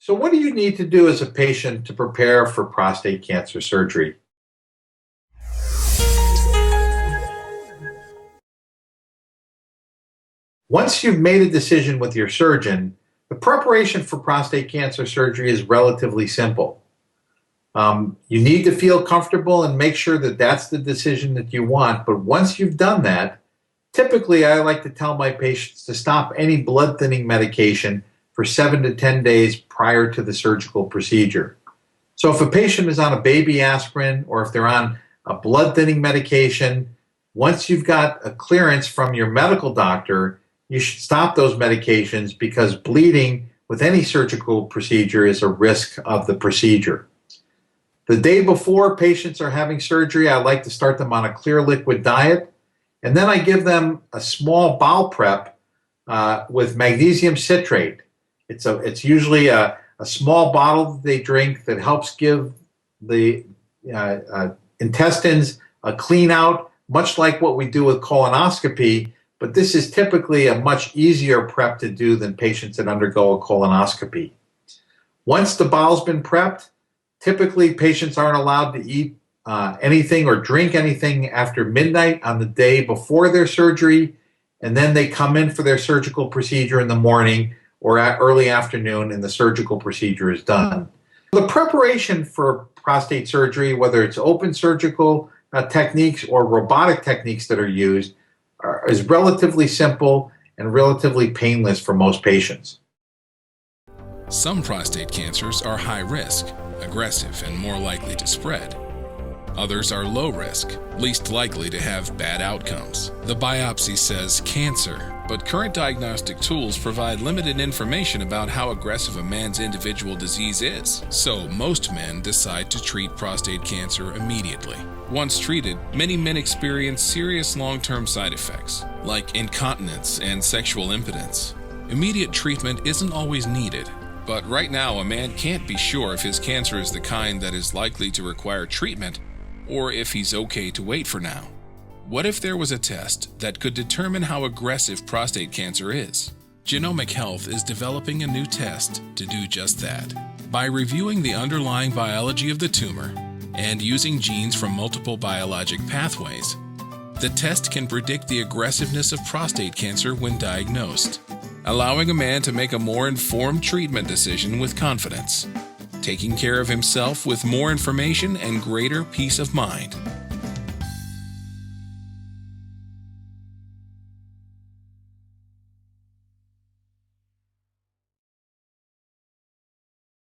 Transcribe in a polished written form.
So what do you need to do as a patient to prepare for prostate cancer surgery? Once you've made a decision with your surgeon, the preparation for prostate cancer surgery is relatively simple. You need to feel comfortable and make sure that that's the decision that you want. But once you've done that, typically I like to tell my patients to stop any blood thinning medication for 7 to 10 days prior to the surgical procedure. So if a patient is on a baby aspirin or if they're on a blood thinning medication, once you've got a clearance from your medical doctor, you should stop those medications because bleeding with any surgical procedure is a risk of the procedure. The day before patients are having surgery, I like to start them on a clear liquid diet, and then I give them a small bowel prep with magnesium citrate. It's usually a small bottle that they drink that helps give the intestines a clean out, much like what we do with colonoscopy, but this is typically a much easier prep to do than patients that undergo a colonoscopy. Once the bowel's been prepped, typically patients aren't allowed to eat anything or drink anything after midnight on the day before their surgery, and then they come in for their surgical procedure in the morning or at early afternoon and the surgical procedure is done. The preparation for prostate surgery, whether it's open surgical techniques or robotic techniques that are used, is relatively simple and relatively painless for most patients. Some prostate cancers are high risk, aggressive, and more likely to spread. Others are low risk, least likely to have bad outcomes. The biopsy says cancer, but current diagnostic tools provide limited information about how aggressive a man's individual disease is. So most men decide to treat prostate cancer immediately. Once treated, many men experience serious long-term side effects, like incontinence and sexual impotence. Immediate treatment isn't always needed, but right now a man can't be sure if his cancer is the kind that is likely to require treatment or if he's okay to wait for now. What if there was a test that could determine how aggressive prostate cancer is? Genomic Health is developing a new test to do just that. By reviewing the underlying biology of the tumor and using genes from multiple biologic pathways, the test can predict the aggressiveness of prostate cancer when diagnosed, allowing a man to make a more informed treatment decision with confidence, taking care of himself with more information and greater peace of mind.